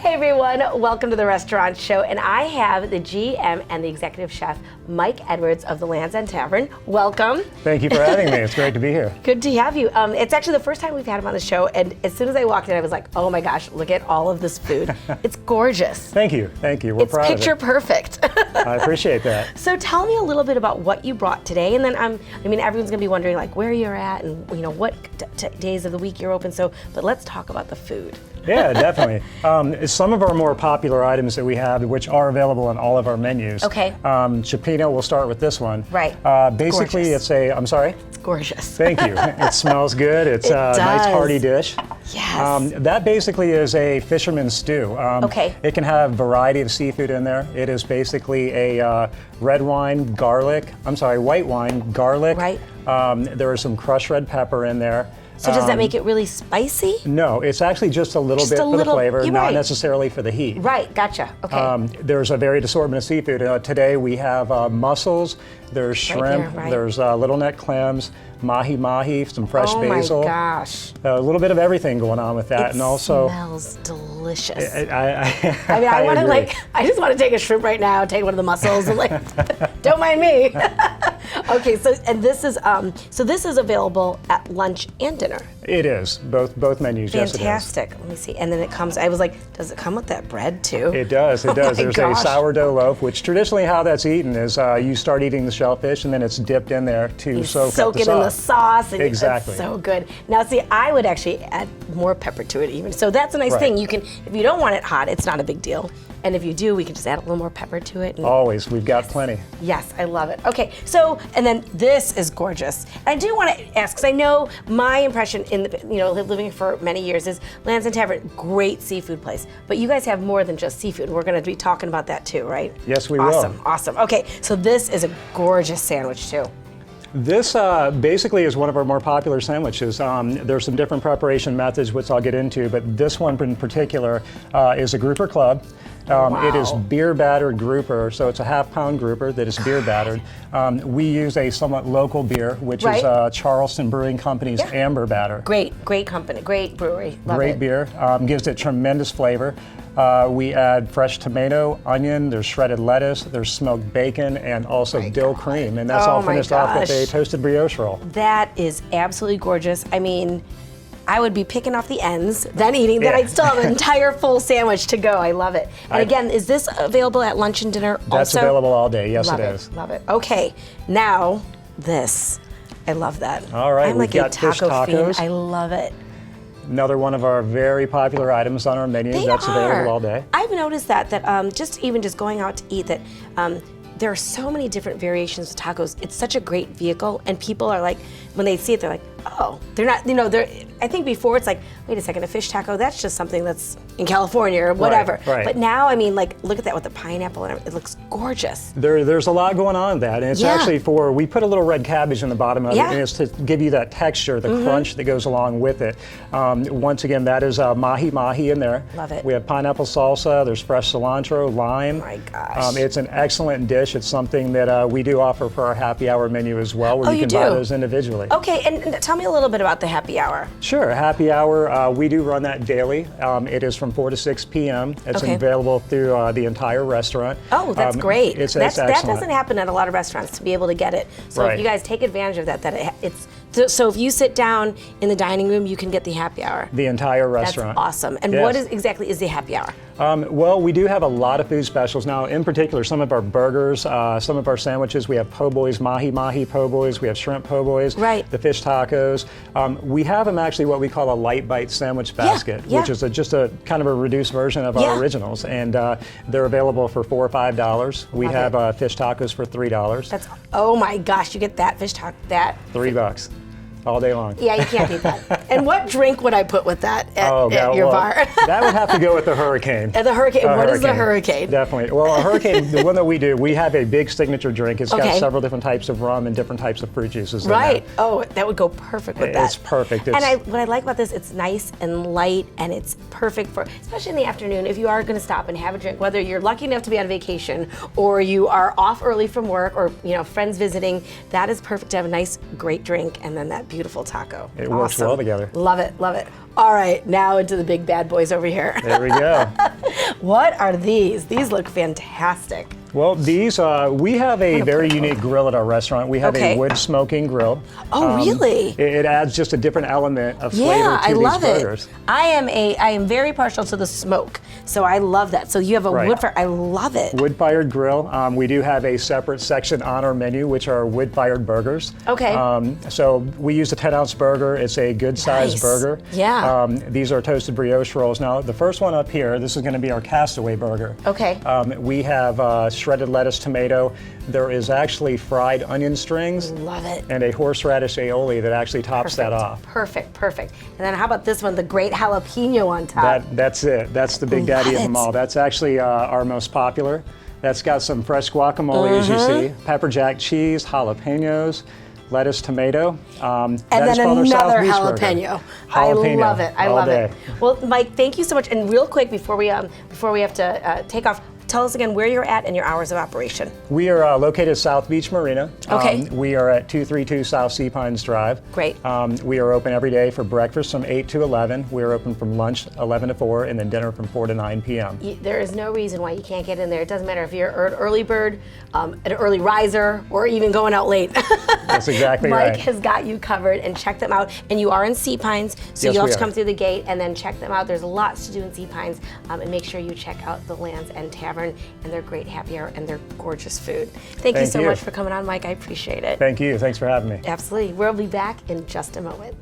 Hey everyone, welcome to the Restaurant Show, and I have the GM and the executive chef, Mike Edwards of the Land's End Tavern. Welcome. Thank you for having me. It's great to be here. Good to have you. It's actually the first time we've had him on the show, and as soon as I walked in, I was like, oh my gosh, look at all of this food. It's gorgeous. Thank you. Thank you. We're proud of it. It's picture perfect. I appreciate that. So tell me a little bit about what you brought today, and then everyone's gonna be wondering like where you're at and what days of the week you're open. But let's talk about the food. Yeah, definitely. Some of our more popular items that we have, which are available on all of our menus. Okay. Cioppino, we'll start with this one. Right. Basically, gorgeous. I'm sorry? It's gorgeous. Thank you. It smells good. It's a nice hearty dish. Yes. That basically is a fisherman's stew. Okay. It can have a variety of seafood in there. It is basically a white wine, garlic. Right. There is some crushed red pepper in there. So does that make it really spicy? No, it's actually just a little bit for the flavor, not necessarily for the heat. Right, gotcha. Okay. There's a varied assortment of seafood. Today we have mussels, there's shrimp, there's little neck clams, mahi-mahi, some fresh basil. Oh my gosh. A little bit of everything going on with that. It and also smells delicious. I just want to take a shrimp right now, take one of the mussels, and don't mind me. Okay, so this is available at lunch and dinner. It is, both menus. Fantastic. Yes, it is. Let me see. And then it comes, I was like, does it come with that bread too? It does, it does. There's gosh. a sourdough loaf, which traditionally how that's eaten is you start eating the shellfish and then it's dipped in there to soak it in the sauce. And exactly. It's so good. Now see, I would actually add more pepper to it even. So that's a nice thing. You can, if you don't want it hot, it's not a big deal. And if you do, we can just add a little more pepper to it. Always, we've got plenty. Yes, I love it. Okay, so, and then this is gorgeous. And I do want to ask, because I know my impression living for many years is Land's End Tavern, great seafood place. But you guys have more than just seafood. We're going to be talking about that too, right? Yes, we will. Awesome, awesome. Okay, so this is a gorgeous sandwich too. This basically is one of our more popular sandwiches. There's some different preparation methods, which I'll get into, but this one in particular is a grouper club. It is beer battered grouper, so it's a half-pound grouper that is beer battered. We use a somewhat local beer, which is Charleston Brewing Company's Amber Batter. Great company, great brewery. Love great it. Beer, gives it tremendous flavor. We add fresh tomato, onion, there's shredded lettuce, there's smoked bacon, and also dill cream. And that's all finished off with a toasted brioche roll. That is absolutely gorgeous. I mean, I would be picking off the ends, then eating, then I'd still have an entire full sandwich to go. I love it. And again, is this available at lunch and dinner also? That's available all day, yes it is. Love it. Okay, now this. I love that. All right, I'm like a taco fiend. I love it. Another one of our very popular items on our menu that's available all day. I've noticed that just going out to eat that there are so many different variations of tacos. It's such a great vehicle, and people are like, when they see it, they're like, oh, they're not, I think before it's like, wait a second, a fish taco, that's just something that's in California or whatever. Right. But now, I mean, like, look at that with the pineapple, and it looks gorgeous. There's a lot going on in that, and it's actually we put a little red cabbage in the bottom of it, and it's to give you that texture, the crunch that goes along with it. Once again, that is mahi-mahi in there. Love it. We have pineapple salsa, there's fresh cilantro, lime. Oh my gosh. It's an excellent dish. It's something that we do offer for our happy hour menu as well, where you can buy those individually. Okay, and tell me a little bit about the happy hour. Sure, happy hour, we do run that daily. It is from 4 to 6 p.m. It's available through the entire restaurant. Oh, that's great. That doesn't happen at a lot of restaurants, to be able to get it. So if you guys take advantage of that, so if you sit down in the dining room, you can get the happy hour. The entire restaurant. That's awesome. And what exactly is the happy hour? Well, we do have a lot of food specials now. In particular, some of our burgers, some of our sandwiches. We have po' boys, mahi-mahi po' boys. We have shrimp po' boys. Right. The fish tacos. We have them actually what we call a light bite sandwich basket, which is just a kind of a reduced version of our originals, and they're available for $4 or $5. We have fish tacos for $3. Oh my gosh! You get that fish taco $3. All day long. Yeah, you can't beat that. And what drink would I put with that at your bar? That would have to go with the Hurricane. The Hurricane. What is the Hurricane? Definitely. Well, a Hurricane, the one that we do, we have a big signature drink. It's got several different types of rum and different types of fruit juices. Right. Oh, that would go perfect with that. It's perfect. What I like about this, it's nice and light, and it's perfect for, especially in the afternoon, if you are going to stop and have a drink, whether you're lucky enough to be on vacation or you are off early from work or friends visiting. That is perfect to have a nice, great drink and then that beautiful taco. It works well together. Love it, love it. All right, now into the big bad boys over here. There we go. What are these? These look fantastic. Well, these, we have a very unique grill at our restaurant. We have a wood smoking grill. Oh, really? It adds just a different element of flavor Yeah, to I these love burgers. it. I am very partial to the smoke, so I love that. So you have a wood fire. I love it. Wood-fired grill. We do have a separate section on our menu, which are wood-fired burgers. Okay. So we use a 10-ounce burger. It's a good-sized burger. Yeah. These are toasted brioche rolls. Now, the first one up here, this is going to be our castaway burger. Okay. We have shredded lettuce, tomato. There is actually fried onion strings. Love it. And a horseradish aioli that actually tops that off. Perfect, perfect. And then how about this one, the great jalapeno on top? That's it. That's the big daddy of them all. That's actually our most popular. That's got some fresh guacamole, as you see, pepper jack cheese, jalapenos, lettuce, tomato. And then another jalapeno. I love it. I love it. Well, Mike, thank you so much. And real quick, before we have to take off, tell us again where you're at and your hours of operation. We are located at South Beach Marina. Okay. We are at 232 South Sea Pines Drive. Great. We are open every day for breakfast from 8 to 11. We are open from lunch 11 to 4 and then dinner from 4 to 9 p.m. There is no reason why you can't get in there. It doesn't matter if you're an early bird, an early riser, or even going out late. That's exactly right. Mike has got you covered, and check them out. And you are in Sea Pines, so you'll have to come through the gate and then check them out. There's lots to do in Sea Pines, and make sure you check out the Land's End Tavern and their great happy hour and their gorgeous food. Thank you so much for coming on, Mike. I appreciate it. Thank you. Thanks for having me. Absolutely. We'll be back in just a moment.